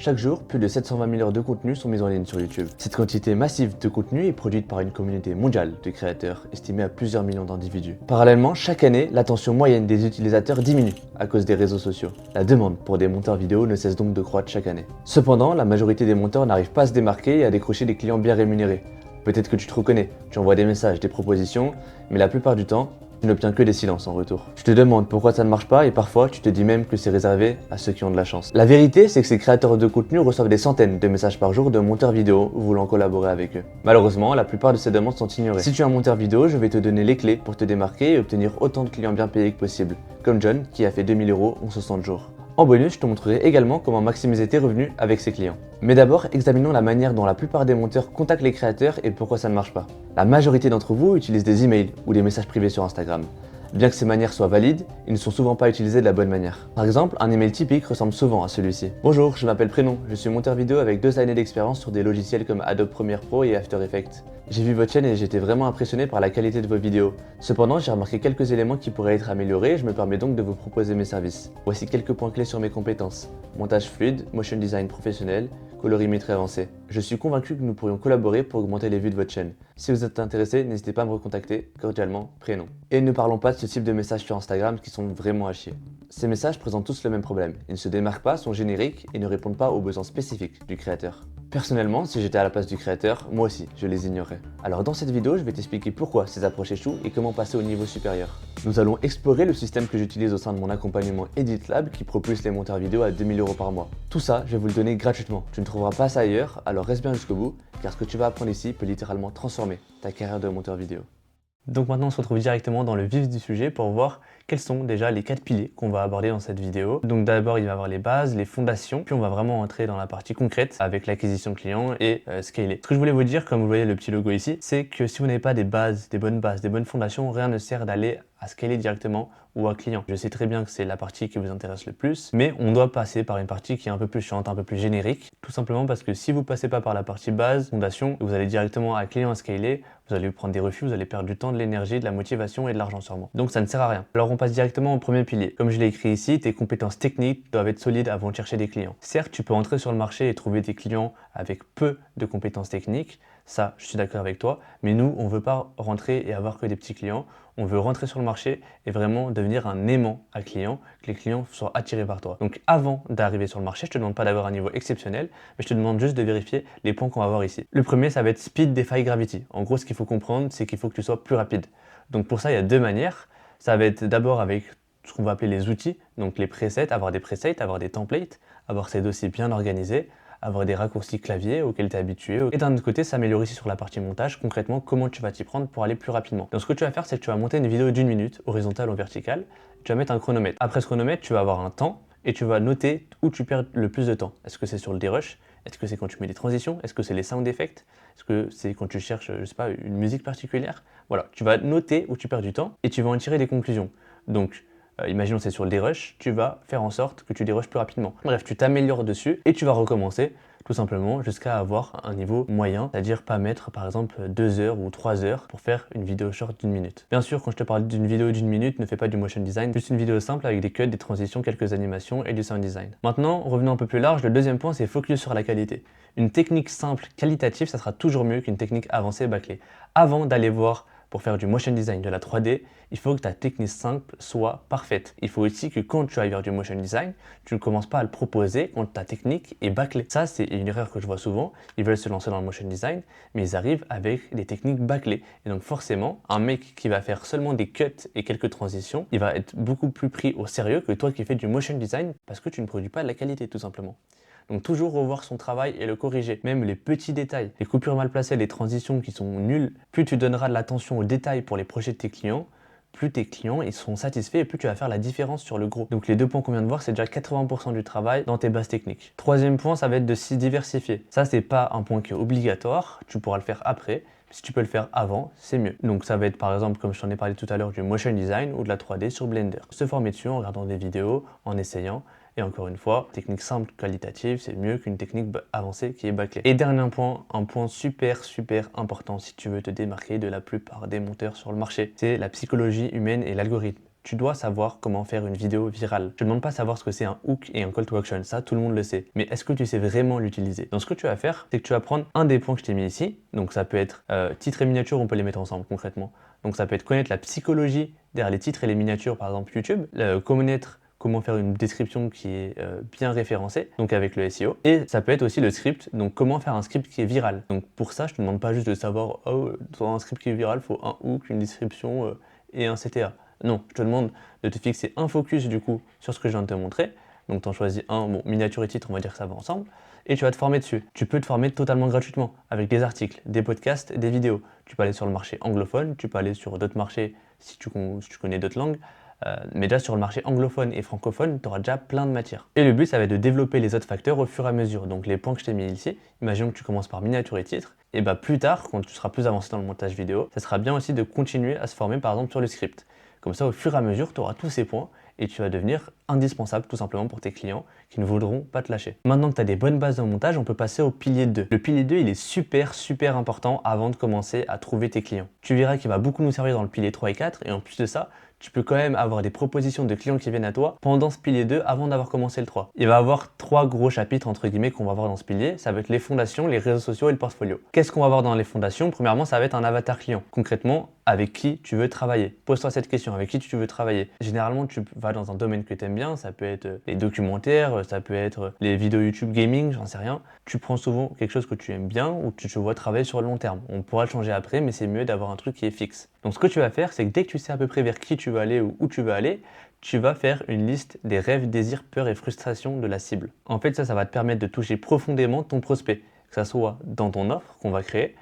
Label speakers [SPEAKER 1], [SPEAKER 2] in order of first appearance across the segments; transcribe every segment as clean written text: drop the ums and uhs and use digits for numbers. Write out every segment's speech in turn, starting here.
[SPEAKER 1] Chaque jour, plus de 720 000 heures de contenu sont mises en ligne sur YouTube. Cette quantité massive de contenu est produite par une communauté mondiale de créateurs, estimée à plusieurs millions d'individus. Parallèlement, chaque année, l'attention moyenne des utilisateurs diminue à cause des réseaux sociaux. La demande pour des monteurs vidéo ne cesse donc de croître chaque année. Cependant, la majorité des monteurs n'arrivent pas à se démarquer et à décrocher des clients bien rémunérés. Peut-être que tu te reconnais, tu envoies des messages, des propositions, mais la plupart du temps, tu n'obtiens que des silences en retour. Tu te demandes pourquoi ça ne marche pas et parfois tu te dis même que c'est réservé à ceux qui ont de la chance. La vérité, c'est que ces créateurs de contenu reçoivent des centaines de messages par jour de monteurs vidéo voulant collaborer avec eux. Malheureusement, la plupart de ces demandes sont ignorées. Si tu es un monteur vidéo, je vais te donner les clés pour te démarquer et obtenir autant de clients bien payés que possible, comme John qui a fait 2000 € en 60 jours. En bonus, je te montrerai également comment maximiser tes revenus avec ses clients. Mais d'abord, examinons la manière dont la plupart des monteurs contactent les créateurs et pourquoi ça ne marche pas. La majorité d'entre vous utilisent des emails ou des messages privés sur Instagram. Bien que ces manières soient valides, ils ne sont souvent pas utilisés de la bonne manière. Par exemple, un email typique ressemble souvent à celui-ci. Bonjour, je m'appelle Prénom, je suis monteur vidéo avec 2 années d'expérience sur des logiciels comme Adobe Premiere Pro et After Effects. J'ai vu votre chaîne et j'étais vraiment impressionné par la qualité de vos vidéos. Cependant, j'ai remarqué quelques éléments qui pourraient être améliorés et je me permets donc de vous proposer mes services. Voici quelques points clés sur mes compétences. Montage fluide, motion design professionnel, colorimétrie avancée. Je suis convaincu que nous pourrions collaborer pour augmenter les vues de votre chaîne. Si vous êtes intéressé, n'hésitez pas à me recontacter, cordialement, Prénom. Et ne parlons pas de ce type de messages sur Instagram qui sont vraiment à chier. Ces messages présentent tous le même problème. Ils ne se démarquent pas, sont génériques et ne répondent pas aux besoins spécifiques du créateur. Personnellement, si j'étais à la place du créateur, moi aussi, je les ignorerais. Alors dans cette vidéo, je vais t'expliquer pourquoi ces approches échouent et comment passer au niveau supérieur. Nous allons explorer le système que j'utilise au sein de mon accompagnement Edit Lab qui propulse les monteurs vidéo à 2000 € par mois. Tout ça, je vais vous le donner gratuitement. Tu ne trouveras pas ça ailleurs, alors reste bien jusqu'au bout, car ce que tu vas apprendre ici peut littéralement transformer ta carrière de monteur vidéo. Donc maintenant on se retrouve directement dans le vif du sujet pour voir quels sont déjà les 4 piliers qu'on va aborder dans cette vidéo. Donc d'abord il va y avoir les bases, les fondations, puis on va vraiment entrer dans la partie concrète avec l'acquisition client et scaler. Ce que je voulais vous dire, comme vous voyez le petit logo ici, c'est que si vous n'avez pas des bases, des bonnes fondations, rien ne sert d'aller à scaler directement ou à client. Je sais très bien que c'est la partie qui vous intéresse le plus, mais on doit passer par une partie qui est un peu plus chiante, un peu plus générique, tout simplement parce que si vous passez pas par la partie base, fondation, vous allez directement à client à scaler, vous allez prendre des refus, vous allez perdre du temps, de l'énergie, de la motivation et de l'argent sûrement. Donc ça ne sert à rien. Alors on passe directement au premier pilier. Comme je l'ai écrit ici, tes compétences techniques doivent être solides avant de chercher des clients. Certes, tu peux entrer sur le marché et trouver des clients avec peu de compétences techniques, ça je suis d'accord avec toi, mais nous on veut pas rentrer et avoir que des petits clients. On veut rentrer sur le marché et vraiment devenir un aimant à clients, que les clients soient attirés par toi. Donc avant d'arriver sur le marché, je te demande pas d'avoir un niveau exceptionnel, mais je te demande juste de vérifier les points qu'on va voir ici. Le premier, ça va être Speed Defy Gravity. En gros, ce qu'il faut comprendre, c'est qu'il faut que tu sois plus rapide. Donc pour ça, il y a 2 manières. Ça va être d'abord avec ce qu'on va appeler les outils, donc les presets, avoir des presets, avoir des templates, avoir ces dossiers bien organisés, avoir des raccourcis clavier auxquels tu es habitué. Et d'un autre côté, s'améliorer ici sur la partie montage, concrètement comment tu vas t'y prendre pour aller plus rapidement. Donc ce que tu vas faire, c'est que tu vas monter une vidéo d'1 minute, horizontale ou verticale, tu vas mettre un chronomètre. Après ce chronomètre, tu vas avoir un temps et tu vas noter où tu perds le plus de temps. Est-ce que c'est sur le dérush? Est-ce que c'est quand tu mets des transitions? Est-ce que c'est les sound effects? Est-ce que c'est quand tu cherches, je sais pas, une musique particulière? Voilà, tu vas noter où tu perds du temps et tu vas en tirer des conclusions. Donc, imaginons c'est sur le dérush, tu vas faire en sorte que tu dérushes plus rapidement. Bref, tu t'améliores dessus et tu vas recommencer tout simplement jusqu'à avoir un niveau moyen, c'est-à-dire pas mettre par exemple 2 heures ou 3 heures pour faire une vidéo short d'1 minute. Bien sûr, quand je te parle d'une vidéo d'1 minute, ne fais pas du motion design, juste une vidéo simple avec des cuts, des transitions, quelques animations et du sound design. Maintenant, revenons un peu plus large, le deuxième point c'est focus sur la qualité. Une technique simple, qualitative, ça sera toujours mieux qu'une technique avancée bâclée. Avant d'aller voir pour faire du motion design, de la 3D, il faut que ta technique simple soit parfaite. Il faut aussi que quand tu ailles vers du motion design, tu ne commences pas à le proposer quand ta technique est bâclée. Ça, c'est une erreur que je vois souvent. Ils veulent se lancer dans le motion design, mais ils arrivent avec des techniques bâclées. Et donc forcément, un mec qui va faire seulement des cuts et quelques transitions, il va être beaucoup plus pris au sérieux que toi qui fais du motion design parce que tu ne produis pas de la qualité tout simplement. Donc toujours revoir son travail et le corriger, même les petits détails, les coupures mal placées, les transitions qui sont nulles. Plus tu donneras de l'attention aux détails pour les projets de tes clients, plus tes clients ils seront satisfaits et plus tu vas faire la différence sur le gros. Donc les 2 points qu'on vient de voir, c'est déjà 80% du travail dans tes bases techniques. Troisième point, ça va être de s'y diversifier. Ça, c'est pas un point qui est obligatoire, tu pourras le faire après. Si tu peux le faire avant, c'est mieux. Donc ça va être par exemple, comme je t'en ai parlé tout à l'heure, du motion design ou de la 3D sur Blender. Se former dessus en regardant des vidéos, en essayant. Et encore une fois, technique simple, qualitative, c'est mieux qu'une technique avancée qui est bâclée. Et dernier point, un point super important si tu veux te démarquer de la plupart des monteurs sur le marché, c'est la psychologie humaine et l'algorithme. tu dois savoir comment faire une vidéo virale. Je te demande pas de savoir ce que c'est un hook et un call to action, ça tout le monde le sait. Mais est-ce que tu sais vraiment l'utiliser? Donc ce que tu vas faire, c'est que tu vas prendre un des points que je t'ai mis ici. Donc ça peut être titre et miniature, on peut les mettre ensemble concrètement. Donc ça peut être connaître la psychologie derrière les titres et les miniatures, par exemple YouTube, connaître comment faire une description qui est bien référencée, donc avec le SEO. Et ça peut être aussi le script, donc comment faire un script qui est viral. Donc pour ça, je te demande pas juste de savoir, oh, dans un script qui est viral, il faut un hook, une description et un CTA. Non, je te demande de te fixer un focus du coup sur ce que je viens de te montrer. Donc tu en choisis un, bon, miniature et titre, on va dire que ça va ensemble, et tu vas te former dessus. Tu peux te former totalement gratuitement, avec des articles, des podcasts, des vidéos. Tu peux aller sur le marché anglophone, tu peux aller sur d'autres marchés si tu connais d'autres langues. Mais déjà sur le marché anglophone et francophone, tu auras déjà plein de matières. Et le but, ça va être de développer les autres facteurs au fur et à mesure. Donc les points que je t'ai mis ici, imaginons que tu commences par miniature et titre, et bah plus tard, quand tu seras plus avancé dans le montage vidéo, ça sera bien aussi de continuer à se former par exemple sur le script. Comme ça, au fur et à mesure, tu auras tous ces points et tu vas devenir indispensable tout simplement pour tes clients qui ne voudront pas te lâcher. Maintenant que tu as des bonnes bases de montage, on peut passer au pilier 2. Le pilier 2, il est super important avant de commencer à trouver tes clients. Tu verras qu'il va beaucoup nous servir dans le pilier 3 et 4 et en plus de ça, tu peux quand même avoir des propositions de clients qui viennent à toi pendant ce pilier 2 avant d'avoir commencé le 3. Il va y avoir 3 gros chapitres entre guillemets qu'on va voir dans ce pilier. Ça va être les fondations, les réseaux sociaux et le portfolio. Qu'est-ce qu'on va voir dans les fondations? Premièrement, ça va être un avatar client. Concrètement, avec qui tu veux travailler. Pose-toi cette question, avec qui tu veux travailler. Généralement, tu vas dans un domaine que tu aimes bien, ça peut être les documentaires, ça peut être les vidéos YouTube gaming, j'en sais rien. Tu prends souvent quelque chose que tu aimes bien ou tu te vois travailler sur le long terme. On pourra le changer après, mais c'est mieux d'avoir un truc qui est fixe. Donc ce que tu vas faire, c'est que dès que tu sais à peu près vers qui tu veux aller ou où tu veux aller, tu vas faire une liste des rêves, désirs, peurs et frustrations de la cible. En fait, ça va te permettre de toucher profondément ton prospect, que ça soit dans ton offre qu'on va créer,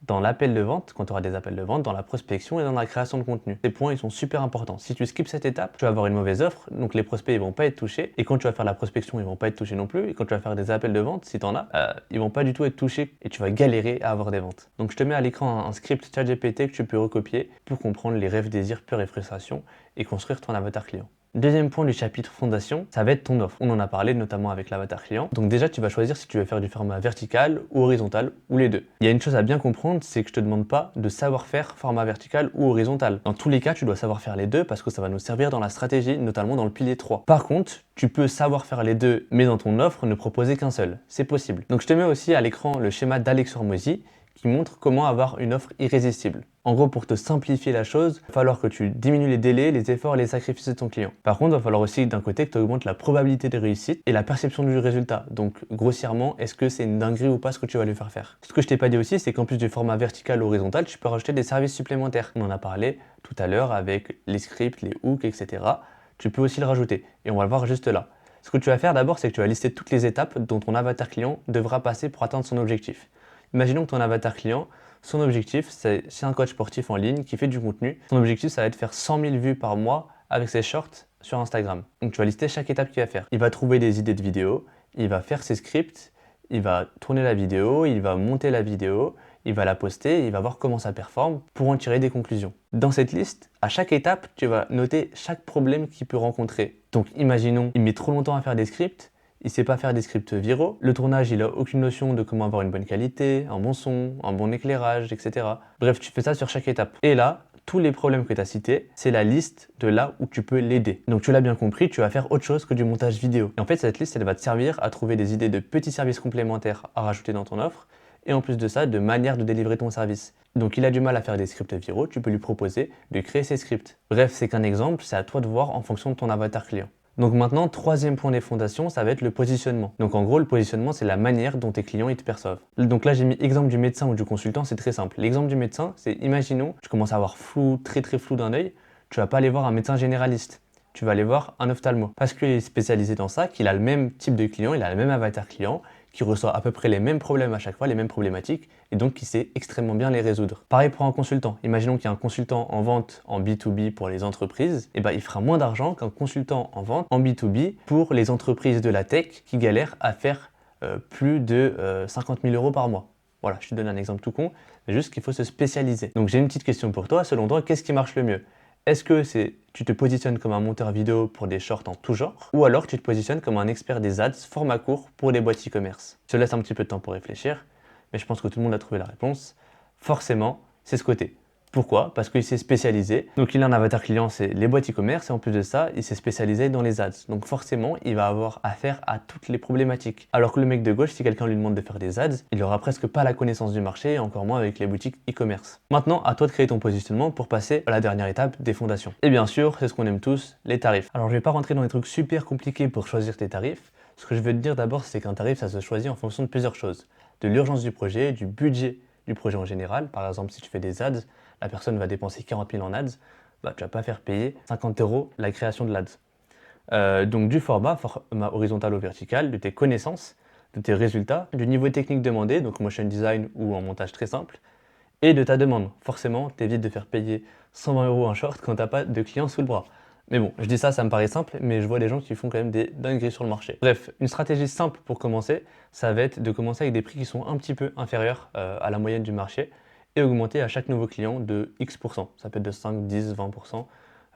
[SPEAKER 1] dans l'appel de vente, quand tu auras des appels de vente, dans la prospection et dans la création de contenu. Ces points, ils sont super importants. Si tu skips cette étape, tu vas avoir une mauvaise offre, donc les prospects, ils vont pas être touchés. Et quand tu vas faire la prospection, ils vont pas être touchés non plus. Et quand tu vas faire des appels de vente, si tu en as, ils vont pas du tout être touchés et tu vas galérer à avoir des ventes. Donc je te mets à l'écran un script ChatGPT que tu peux recopier pour comprendre les rêves, désirs, peurs et frustrations et construire ton avatar client. Deuxième point du chapitre fondation, ça va être ton offre. On en a parlé notamment avec l'avatar client. Donc déjà, tu vas choisir si tu veux faire du format vertical ou horizontal ou les deux. Il y a une chose à bien comprendre, c'est que je te demande pas de savoir faire format vertical ou horizontal. Dans tous les cas, tu dois savoir faire les deux parce que ça va nous servir dans la stratégie, notamment dans le pilier 3. Par contre, tu peux savoir faire les deux, mais dans ton offre, ne proposer qu'un seul. C'est possible. Donc je te mets aussi à l'écran le schéma d'Alex Hormozy qui montre comment avoir une offre irrésistible. En gros, pour te simplifier la chose, il va falloir que tu diminues les délais, les efforts et les sacrifices de ton client. Par contre, il va falloir aussi d'un côté que tu augmentes la probabilité de réussite et la perception du résultat. Donc, grossièrement, est-ce que c'est une dinguerie ou pas ce que tu vas lui faire faire? Ce que je t'ai pas dit aussi, c'est qu'en plus du format vertical ou horizontal, tu peux rajouter des services supplémentaires. On en a parlé tout à l'heure avec les scripts, les hooks, etc. Tu peux aussi le rajouter et on va le voir juste là. Ce que tu vas faire d'abord, c'est que tu vas lister toutes les étapes dont ton avatar client devra passer pour atteindre son objectif. Imaginons que ton avatar client, son objectif, c'est un coach sportif en ligne qui fait du contenu. Son objectif, ça va être de faire 100 000 vues par mois avec ses shorts sur Instagram. Donc tu vas lister chaque étape qu'il va faire. Il va trouver des idées de vidéos, il va faire ses scripts, il va tourner la vidéo, il va monter la vidéo, il va la poster, il va voir comment ça performe pour en tirer des conclusions. Dans cette liste, à chaque étape, tu vas noter chaque problème qu'il peut rencontrer. Donc imaginons, il met trop longtemps à faire des scripts, il ne sait pas faire des scripts viraux. Le tournage, il n'a aucune notion de comment avoir une bonne qualité, un bon son, un bon éclairage, etc. Bref, tu fais ça sur chaque étape. Et là, tous les problèmes que tu as cités, c'est la liste de là où tu peux l'aider. Donc tu l'as bien compris, tu vas faire autre chose que du montage vidéo. Et en fait, cette liste, elle va te servir à trouver des idées de petits services complémentaires à rajouter dans ton offre. Et en plus de ça, de manière de délivrer ton service. Donc il a du mal à faire des scripts viraux, tu peux lui proposer de créer ses scripts. Bref, c'est qu'un exemple, c'est à toi de voir en fonction de ton avatar client. Donc maintenant, troisième point des fondations, ça va être le positionnement. Donc en gros, le positionnement, c'est la manière dont tes clients ils te perçoivent. Donc là, j'ai mis exemple du médecin ou du consultant, c'est très simple. L'exemple du médecin, c'est imaginons, tu commences à avoir flou, très flou d'un œil, tu vas pas aller voir un médecin généraliste. Tu vas aller voir un ophtalmo. Parce qu'il est spécialisé dans ça, qu'il a le même type de client, il a le même avatar client, qui reçoit à peu près les mêmes problèmes à chaque fois, les mêmes problématiques, et donc qui sait extrêmement bien les résoudre. Pareil pour un consultant. Imaginons qu'il y a un consultant en vente en B2B pour les entreprises, et il fera moins d'argent qu'un consultant en vente en B2B pour les entreprises de la tech qui galèrent à faire plus de 50 000 € par mois. Voilà, je te donne un exemple tout con, mais juste qu'il faut se spécialiser. Donc j'ai une petite question pour toi, selon toi, qu'est-ce qui marche le mieux? Est-ce que tu te positionnes comme un monteur vidéo pour des shorts en tout genre, ou alors tu te positionnes comme un expert des ads format court pour des boîtes e-commerce? Je te laisse un petit peu de temps pour réfléchir, mais je pense que tout le monde a trouvé la réponse. Forcément, c'est ce côté. Pourquoi? Parce qu'il s'est spécialisé. Donc il a un avatar client, c'est les boîtes e-commerce, et en plus de ça, il s'est spécialisé dans les ads. Donc forcément, il va avoir affaire à toutes les problématiques. Alors que le mec de gauche, si quelqu'un lui demande de faire des ads, il aura presque pas la connaissance du marché, et encore moins avec les boutiques e-commerce. Maintenant, à toi de créer ton positionnement pour passer à la dernière étape des fondations. Et bien sûr, c'est ce qu'on aime tous, les tarifs. Alors je vais pas rentrer dans des trucs super compliqués pour choisir tes tarifs. Ce que je veux te dire d'abord, c'est qu'un tarif, ça se choisit en fonction de plusieurs choses. De l'urgence du projet, du budget du projet en général. Par exemple, si tu fais des ads, la personne va dépenser 40 000 en ads, bah, tu vas pas faire payer 50 € la création de l'ads. Donc du format horizontal ou vertical, de tes connaissances, de tes résultats, du niveau technique demandé, donc motion design ou en montage très simple, et de ta demande. Forcément, t'évites de faire payer 120 € un short quand t'as pas de clients sous le bras. Mais bon, je dis ça, ça me paraît simple, mais je vois des gens qui font quand même des dingueries sur le marché. Bref, une stratégie simple pour commencer, ça va être de commencer avec des prix qui sont un petit peu inférieurs à la moyenne du marché et augmenter à chaque nouveau client de X%. Ça peut être de 5, 10, 20%,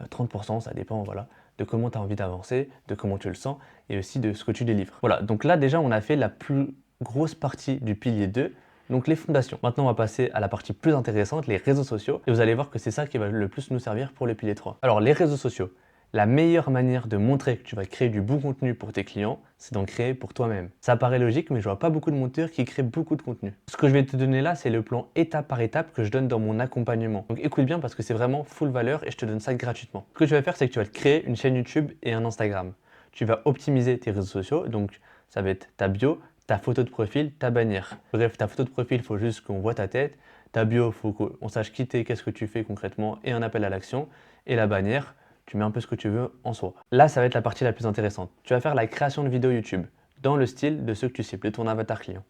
[SPEAKER 1] 30%, ça dépend, voilà, de comment tu as envie d'avancer, de comment tu le sens et aussi de ce que tu délivres. Voilà, donc là déjà on a fait la plus grosse partie du pilier 2, donc les fondations. Maintenant on va passer à la partie plus intéressante, les réseaux sociaux, et vous allez voir que c'est ça qui va le plus nous servir pour le pilier 3. Alors les réseaux sociaux, la meilleure manière de montrer que tu vas créer du bon contenu pour tes clients, c'est d'en créer pour toi-même. Ça paraît logique, mais je vois pas beaucoup de monteurs qui créent beaucoup de contenu. Ce que je vais te donner là, c'est le plan étape par étape que je donne dans mon accompagnement. Donc écoute bien parce que c'est vraiment full valeur et je te donne ça gratuitement. Ce que tu vas faire, c'est que tu vas te créer une chaîne YouTube et un Instagram. Tu vas optimiser tes réseaux sociaux, donc ça va être ta bio, ta photo de profil, ta bannière. Bref, ta photo de profil, il faut juste qu'on voit ta tête. Ta bio, il faut qu'on sache qui t'es, qu'est-ce que tu fais concrètement et un appel à l'action. Et la bannière, tu mets un peu ce que tu veux en soi. Là, ça va être la partie la plus intéressante. Tu vas faire la création de vidéos YouTube dans le style de ceux que tu cibles, de ton avatar client.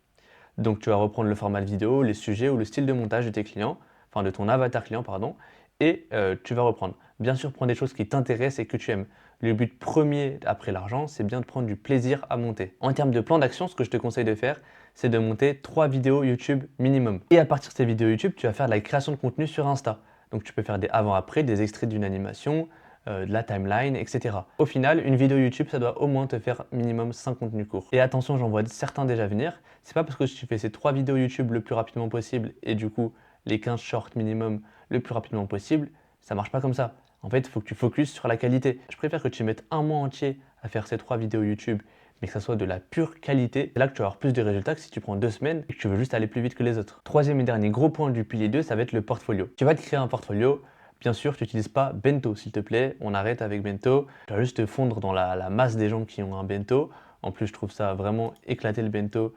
[SPEAKER 1] Donc, tu vas reprendre le format de vidéo, les sujets ou le style de montage de tes clients, enfin de ton avatar client, pardon, et tu vas reprendre. Bien sûr, prends des choses qui t'intéressent et que tu aimes. Le but premier après l'argent, c'est bien de prendre du plaisir à monter. En termes de plan d'action, ce que je te conseille de faire, c'est de monter 3 vidéos YouTube minimum. Et à partir de ces vidéos YouTube, tu vas faire de la création de contenu sur Insta. Donc, tu peux faire des avant-après, des extraits d'une animation, de la timeline, etc. Au final, une vidéo YouTube, ça doit au moins te faire minimum 5 contenus courts. Et attention, j'en vois certains déjà venir. C'est pas parce que tu fais ces 3 vidéos YouTube le plus rapidement possible et du coup les 15 shorts minimum le plus rapidement possible, ça marche pas comme ça. En fait, il faut que tu focuses sur la qualité. Je préfère que tu mettes un mois entier à faire ces 3 vidéos YouTube, mais que ça soit de la pure qualité. C'est là que tu vas avoir plus de résultats que si tu prends 2 semaines et que tu veux juste aller plus vite que les autres. Troisième et dernier gros point du pilier 2, ça va être le portfolio. Tu vas te créer un portfolio. Bien sûr, tu n'utilises pas Bento, s'il te plaît. On arrête avec Bento. Tu vas juste te fondre dans la masse des gens qui ont un Bento. En plus, je trouve ça vraiment éclater le Bento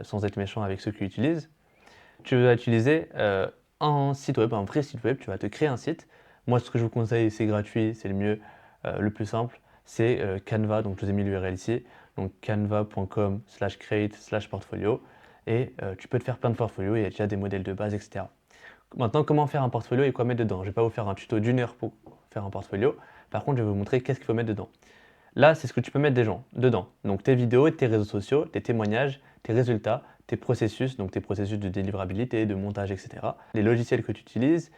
[SPEAKER 1] sans être méchant avec ceux qui l'utilisent. Tu vas utiliser un site web, un vrai site web. Tu vas te créer un site. Moi, ce que je vous conseille, c'est gratuit, c'est le mieux, le plus simple. C'est Canva. Donc, je vous ai mis l'URL ici. Donc, canva.com/create/portfolio. Et tu peux te faire plein de portfolios. Il y a déjà des modèles de base, etc. Maintenant, comment faire un portfolio et quoi mettre dedans? Je ne vais pas vous faire un tuto d'1 heure pour faire un portfolio. Par contre, je vais vous montrer qu'est-ce qu'il faut mettre dedans. Là, c'est ce que tu peux mettre dedans. Donc tes vidéos, tes réseaux sociaux, tes témoignages, tes résultats, tes processus, donc tes processus de délivrabilité, de montage, etc. Les logiciels que tu utilises,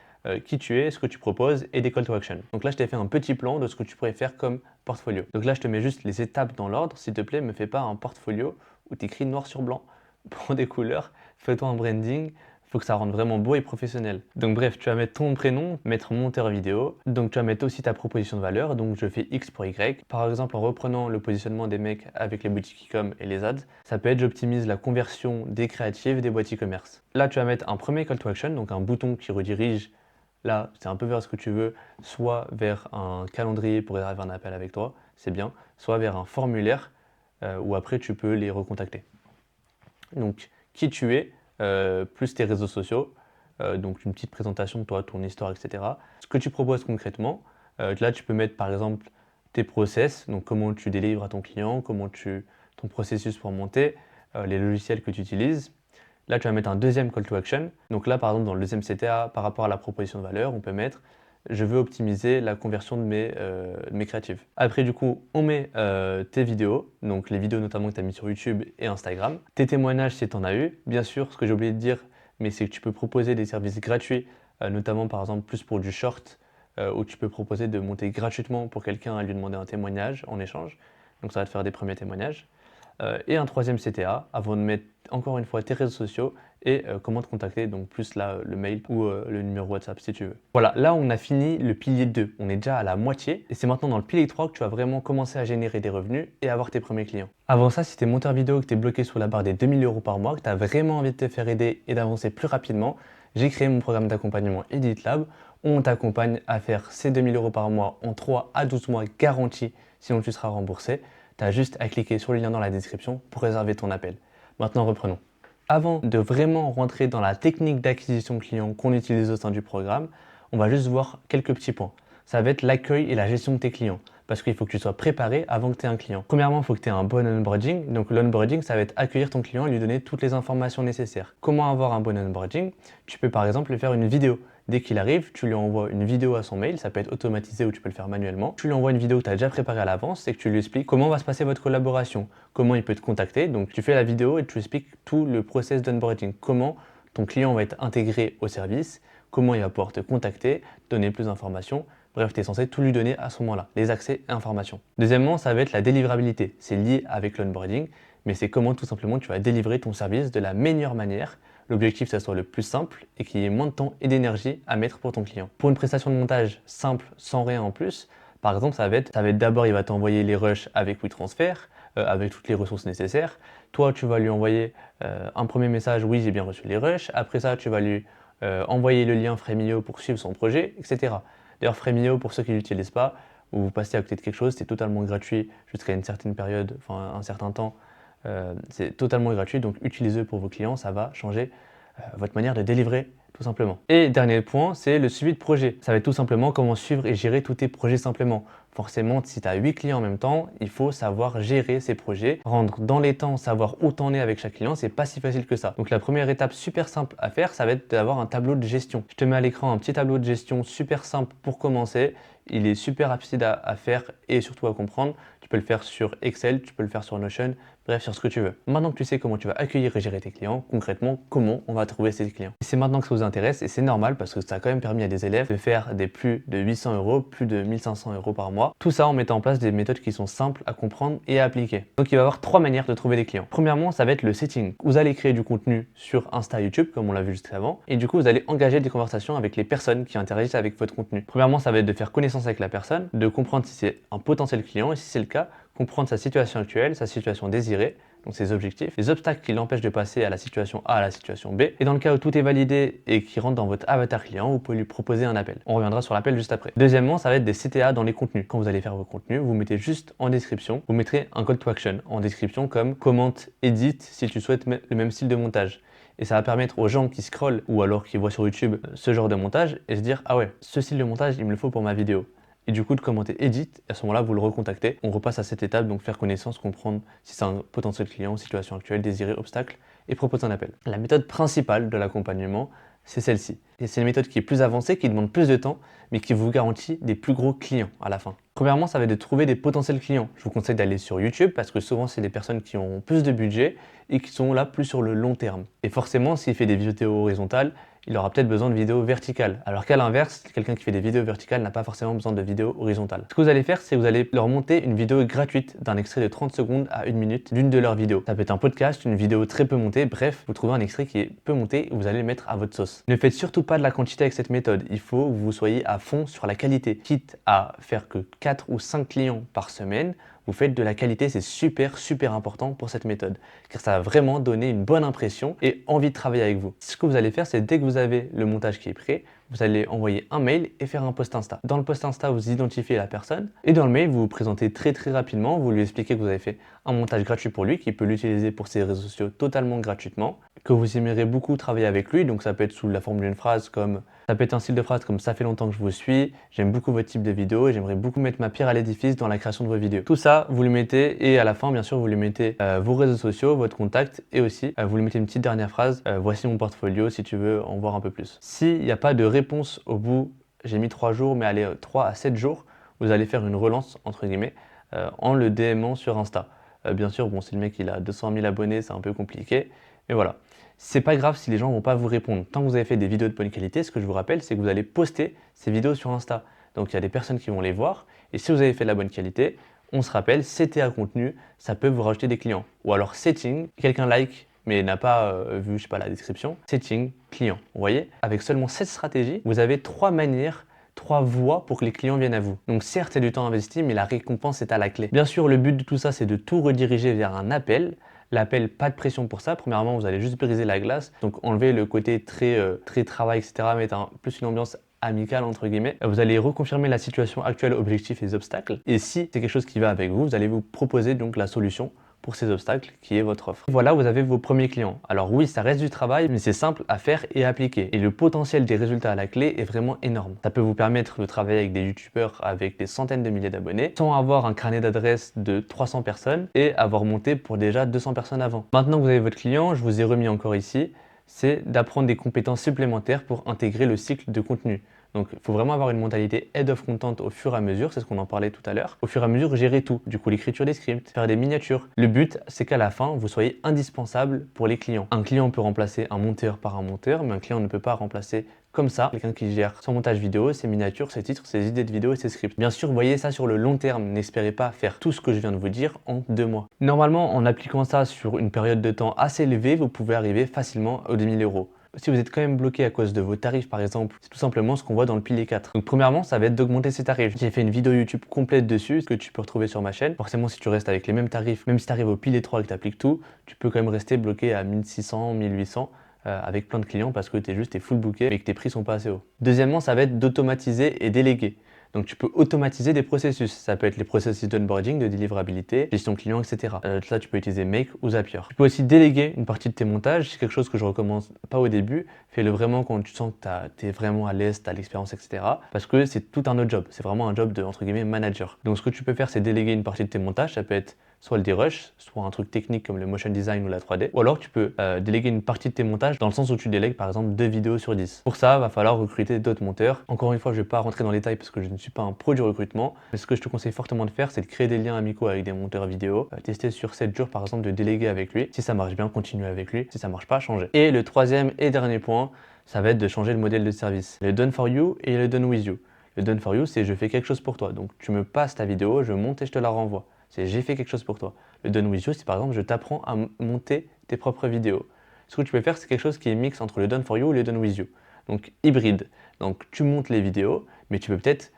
[SPEAKER 1] qui tu es, ce que tu proposes et des call to action. Donc là, je t'ai fait un petit plan de ce que tu pourrais faire comme portfolio. Donc là, je te mets juste les étapes dans l'ordre. S'il te plaît, ne me fais pas un portfolio où tu écris noir sur blanc. Prends des couleurs, fais-toi un branding. Faut que ça rende vraiment beau et professionnel. Donc bref, tu vas mettre ton prénom, mettre monteur vidéo. Donc tu vas mettre aussi ta proposition de valeur. Donc je fais X pour Y. Par exemple, en reprenant le positionnement des mecs avec les boutiques e-com et les ads, ça peut être j'optimise la conversion des créatives des boîtes e-commerce. Là, tu vas mettre un premier call to action, donc un bouton qui redirige. Là, c'est un peu vers ce que tu veux, soit vers un calendrier pour réserver un appel avec toi, c'est bien, soit vers un formulaire où après tu peux les recontacter. Donc, qui tu es, plus tes réseaux sociaux, donc une petite présentation de toi, ton histoire, etc. Ce que tu proposes concrètement, là tu peux mettre par exemple tes process, donc comment tu délivres à ton client, ton processus pour monter, les logiciels que tu utilises. Là tu vas mettre un deuxième call to action, donc là par exemple dans le deuxième CTA, par rapport à la proposition de valeur, on peut mettre je veux optimiser la conversion de mes créatives. Après du coup, on met tes vidéos, donc les vidéos notamment que tu as mis sur YouTube et Instagram. Tes témoignages si tu en as eu. Bien sûr, ce que j'ai oublié de dire, mais c'est que tu peux proposer des services gratuits, notamment par exemple plus pour du short, où tu peux proposer de monter gratuitement pour quelqu'un à lui demander un témoignage en échange. Donc ça va te faire des premiers témoignages. et un troisième CTA avant de mettre encore une fois tes réseaux sociaux et comment te contacter, donc plus là le mail ou le numéro WhatsApp si tu veux. Voilà, là on a fini le pilier 2, on est déjà à la moitié et c'est maintenant dans le pilier 3 que tu vas vraiment commencer à générer des revenus et avoir tes premiers clients. Avant ça, si tu es monteur vidéo, que tu es bloqué sous la barre des 2000 € par mois, que tu as vraiment envie de te faire aider et d'avancer plus rapidement, j'ai créé mon programme d'accompagnement Edit Lab où on t'accompagne à faire ces 2000 € par mois en 3 à 12 mois garantis, sinon tu seras remboursé. Tu as juste à cliquer sur le lien dans la description pour réserver ton appel. Maintenant reprenons. Avant de vraiment rentrer dans la technique d'acquisition client qu'on utilise au sein du programme, on va juste voir quelques petits points. Ça va être l'accueil et la gestion de tes clients. Parce qu'il faut que tu sois préparé avant que tu aies un client. Premièrement, il faut que tu aies un bon onboarding. Donc l'onboarding, ça va être accueillir ton client et lui donner toutes les informations nécessaires. Comment avoir un bon onboarding? Tu peux par exemple lui faire une vidéo. Dès qu'il arrive, tu lui envoies une vidéo à son mail, ça peut être automatisé ou tu peux le faire manuellement. Tu lui envoies une vidéo que tu as déjà préparée à l'avance et que tu lui expliques comment va se passer votre collaboration, comment il peut te contacter. Donc tu fais la vidéo et tu lui expliques tout le process d'onboarding, comment ton client va être intégré au service, comment il va pouvoir te contacter, donner plus d'informations. Bref, tu es censé tout lui donner à ce moment-là, les accès et informations. Deuxièmement, ça va être la délivrabilité. C'est lié avec l'onboarding, mais c'est comment tout simplement tu vas délivrer ton service de la meilleure manière. L'objectif, ça soit le plus simple et qu'il y ait moins de temps et d'énergie à mettre pour ton client. Pour une prestation de montage simple, sans rien en plus, par exemple, ça va être d'abord, il va t'envoyer les rushs avec WeTransfer, avec toutes les ressources nécessaires. Toi, tu vas lui envoyer un premier message, oui, j'ai bien reçu les rushs. Après ça, tu vas lui envoyer le lien Fremio pour suivre son projet, etc. D'ailleurs, Fremio, pour ceux qui ne l'utilisent pas, ou vous passez à côté de quelque chose, c'est totalement gratuit jusqu'à une certaine période, enfin un certain temps. C'est totalement gratuit, donc utilisez-le pour vos clients, ça va changer votre manière de délivrer tout simplement. Et dernier point, c'est le suivi de projet. Ça va être tout simplement comment suivre et gérer tous tes projets simplement. Forcément, si tu as 8 clients en même temps, il faut savoir gérer ces projets, rendre dans les temps, savoir où t'en es avec chaque client, c'est pas si facile que ça. Donc la première étape super simple à faire, ça va être d'avoir un tableau de gestion. Je te mets à l'écran un petit tableau de gestion super simple pour commencer. Il est super rapide à faire et surtout à comprendre. Tu peux le faire sur Excel, tu peux le faire sur Notion, bref, sur ce que tu veux. Maintenant que tu sais comment tu vas accueillir et gérer tes clients, concrètement, comment on va trouver ces clients. Et c'est maintenant que ça vous intéresse et c'est normal parce que ça a quand même permis à des élèves de faire des plus de 800 €, plus de 1500 € par mois. Tout ça en mettant en place des méthodes qui sont simples à comprendre et à appliquer. Donc il va y avoir 3 manières de trouver des clients. Premièrement, ça va être le setting. Vous allez créer du contenu sur Insta, YouTube, comme on l'a vu juste avant, et du coup, vous allez engager des conversations avec les personnes qui interagissent avec votre contenu. Premièrement, ça va être de faire connaissance avec la personne, de comprendre si c'est un potentiel client et si c'est le cas, comprendre sa situation actuelle, sa situation désirée, donc ses objectifs, les obstacles qui l'empêchent de passer à la situation A à la situation B. Et dans le cas où tout est validé et qui rentre dans votre avatar client, vous pouvez lui proposer un appel. On reviendra sur l'appel juste après. Deuxièmement, ça va être des CTA dans les contenus. Quand vous allez faire vos contenus, vous mettez juste en description, vous mettrez un call to action en description comme commente, edit si tu souhaites le même style de montage. Et ça va permettre aux gens qui scrollent ou alors qui voient sur YouTube ce genre de montage et se dire ah ouais, ce style de montage, il me le faut pour ma vidéo. Et du coup de commenter edit, et à ce moment-là vous le recontactez. On repasse à cette étape, donc faire connaissance, comprendre si c'est un potentiel client, situation actuelle, désiré, obstacle, et proposer un appel. La méthode principale de l'accompagnement, c'est celle-ci. Et c'est une méthode qui est plus avancée, qui demande plus de temps, mais qui vous garantit des plus gros clients à la fin. Premièrement, ça va être de trouver des potentiels clients. Je vous conseille d'aller sur YouTube parce que souvent c'est des personnes qui ont plus de budget et qui sont là plus sur le long terme. Et forcément, s'il fait des vidéos horizontales, il aura peut-être besoin de vidéos verticales. Alors qu'à l'inverse, quelqu'un qui fait des vidéos verticales n'a pas forcément besoin de vidéos horizontales. Ce que vous allez faire, c'est que vous allez leur monter une vidéo gratuite d'un extrait de 30 secondes à 1 minute d'une de leurs vidéos. Ça peut être un podcast, une vidéo très peu montée, bref, vous trouvez un extrait qui est peu monté et vous allez le mettre à votre sauce. Ne faites surtout pas de la quantité avec cette méthode. Il faut que vous soyez à fond sur la qualité. Quitte à faire que 4 ou 5 clients par semaine, vous faites de la qualité, c'est super important pour cette méthode, car ça va vraiment donner une bonne impression et envie de travailler avec vous. Ce que vous allez faire, c'est dès que vous avez le montage qui est prêt, vous allez envoyer un mail et faire un post Insta. Dans le post Insta, vous identifiez la personne et dans le mail, vous vous présentez très rapidement, vous lui expliquez que vous avez fait un montage gratuit pour lui, qu'il peut l'utiliser pour ses réseaux sociaux totalement gratuitement, que vous aimeriez beaucoup travailler avec lui, donc ça peut être sous la forme d'une phrase comme ça peut être un style de phrase comme ça fait longtemps que je vous suis, j'aime beaucoup votre type de vidéo et j'aimerais beaucoup mettre ma pierre à l'édifice dans la création de vos vidéos. Tout ça, vous le mettez et à la fin, bien sûr, vous lui mettez vos réseaux sociaux, votre contact et aussi vous lui mettez une petite dernière phrase, voici mon portfolio si tu veux en voir un peu plus. S'il n'y a pas de réponse au bout, j'ai mis 3 jours, mais allez 3 à 7 jours, vous allez faire une relance entre guillemets en le DMant sur Insta. Bien sûr, bon, si le mec il a 200 000 abonnés, c'est un peu compliqué, mais voilà. C'est pas grave si les gens vont pas vous répondre. Tant que vous avez fait des vidéos de bonne qualité, ce que je vous rappelle, c'est que vous allez poster ces vidéos sur Insta. Donc il y a des personnes qui vont les voir. Et si vous avez fait de la bonne qualité, On se rappelle, CTA contenu, ça peut vous rajouter des clients. Ou alors setting, quelqu'un like mais n'a pas vu, je sais pas, la description. Setting, client. Vous voyez, avec seulement cette stratégie, vous avez 3 manières, 3 voies pour que les clients viennent à vous. Donc certes, c'est du temps investi, mais la récompense est à la clé. Bien sûr, le but de tout ça, c'est de tout rediriger vers un appel. L'appel, pas de pression pour ça. Premièrement, vous allez juste briser la glace. Donc enlever le côté très travail, etc. Mettre plus une ambiance amicale entre guillemets. Vous allez reconfirmer la situation actuelle, objectif et les obstacles. Et si c'est quelque chose qui va avec vous, vous allez vous proposer donc la solution pour ces obstacles qui est votre offre. Voilà, vous avez vos premiers clients. Alors oui, ça reste du travail, mais c'est simple à faire et à appliquer. Et le potentiel des résultats à la clé est vraiment énorme. Ça peut vous permettre de travailler avec des youtubeurs avec des centaines de milliers d'abonnés sans avoir un carnet d'adresses de 300 personnes et avoir monté pour déjà 200 personnes avant. Maintenant que vous avez votre client, je vous ai remis encore ici, c'est d'apprendre des compétences supplémentaires pour intégrer le cycle de contenu. Donc, il faut vraiment avoir une mentalité head of content au fur et à mesure, c'est ce qu'on en parlait tout à l'heure. Au fur et à mesure, gérer tout. Du coup, l'écriture des scripts, faire des miniatures. Le but, c'est qu'à la fin, vous soyez indispensable pour les clients. Un client peut remplacer un monteur par un monteur, mais un client ne peut pas remplacer comme ça quelqu'un qui gère son montage vidéo, ses miniatures, ses titres, ses idées de vidéo et ses scripts. Bien sûr, voyez ça sur le long terme. N'espérez pas faire tout ce que je viens de vous dire en 2 mois. Normalement, en appliquant ça sur une période de temps assez élevée, vous pouvez arriver facilement aux 2000 euros. Si vous êtes quand même bloqué à cause de vos tarifs par exemple, c'est tout simplement ce qu'on voit dans le pilier 4. Donc premièrement, ça va être d'augmenter ses tarifs. J'ai fait une vidéo YouTube complète dessus, ce que tu peux retrouver sur ma chaîne. Forcément, si tu restes avec les mêmes tarifs, même si tu arrives au pilier 3 et que tu appliques tout, tu peux quand même rester bloqué à 1600, 1800 avec plein de clients parce que tu es full booké et que tes prix sont pas assez hauts. Deuxièmement, ça va être d'automatiser et déléguer. Donc tu peux automatiser des processus. Ça peut être les processus d'onboarding, de délivrabilité, gestion client, etc. Ça, tu peux utiliser Make ou Zapier. Tu peux aussi déléguer une partie de tes montages. C'est quelque chose que je recommande pas au début. Fais-le vraiment quand tu sens que tu es vraiment à l'aise, tu as l'expérience, etc. Parce que c'est tout un autre job. C'est vraiment un job de, entre guillemets, manager. Donc ce que tu peux faire, c'est déléguer une partie de tes montages. Ça peut être soit le D-Rush, soit un truc technique comme le motion design ou la 3D. Ou alors tu peux déléguer une partie de tes montages dans le sens où tu délègues par exemple 2 vidéos sur 10. Pour ça, il va falloir recruter d'autres monteurs. Encore une fois, je ne vais pas rentrer dans les détails parce que je ne suis pas un pro du recrutement. Mais ce que je te conseille fortement de faire, c'est de créer des liens amicaux avec des monteurs vidéo. Tester sur 7 jours par exemple de déléguer avec lui. Si ça marche bien, continue avec lui. Si ça marche pas, changer. Et le troisième et dernier point, ça va être de changer le modèle de service. Le done for you et le done with you. Le done for you, c'est je fais quelque chose pour toi. Donc tu me passes ta vidéo, je monte et je te la renvoie. C'est j'ai fait quelque chose pour toi. Le done with you, c'est par exemple je t'apprends à monter tes propres vidéos. Ce que tu peux faire, c'est quelque chose qui est mix entre le done for you et le done with you. Donc hybride. Donc tu montes les vidéos, mais tu peux peut-être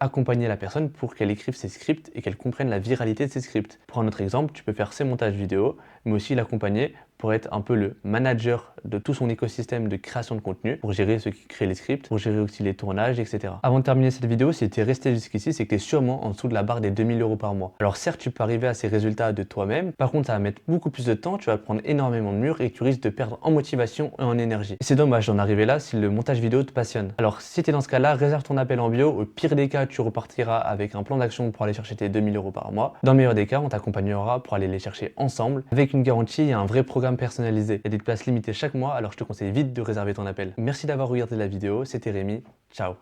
[SPEAKER 1] accompagner la personne pour qu'elle écrive ses scripts et qu'elle comprenne la viralité de ses scripts. Pour un autre exemple, tu peux faire ses montages vidéo, mais aussi l'accompagner pour être un peu le manager de tout son écosystème de création de contenu, pour gérer ceux qui créent les scripts, pour gérer aussi les tournages, etc. Avant de terminer cette vidéo, si tu es resté jusqu'ici, c'est que tu es sûrement en dessous de la barre des 2000 euros par mois. Alors certes, tu peux arriver à ces résultats de toi-même, par contre ça va mettre beaucoup plus de temps, tu vas prendre énormément de murs et tu risques de perdre en motivation et en énergie. Et c'est dommage d'en arriver là si le montage vidéo te passionne. Alors si tu es dans ce cas-là, réserve ton appel en bio, au pire des cas, tu repartiras avec un plan d'action pour aller chercher tes 2000 euros par mois. Dans le meilleur des cas, on t'accompagnera pour aller les chercher ensemble, avec une garantie et un vrai programme personnalisé. Il y a des places limitées chaque mois, alors je te conseille vite de réserver ton appel. Merci d'avoir regardé la vidéo, c'était Rémi, ciao.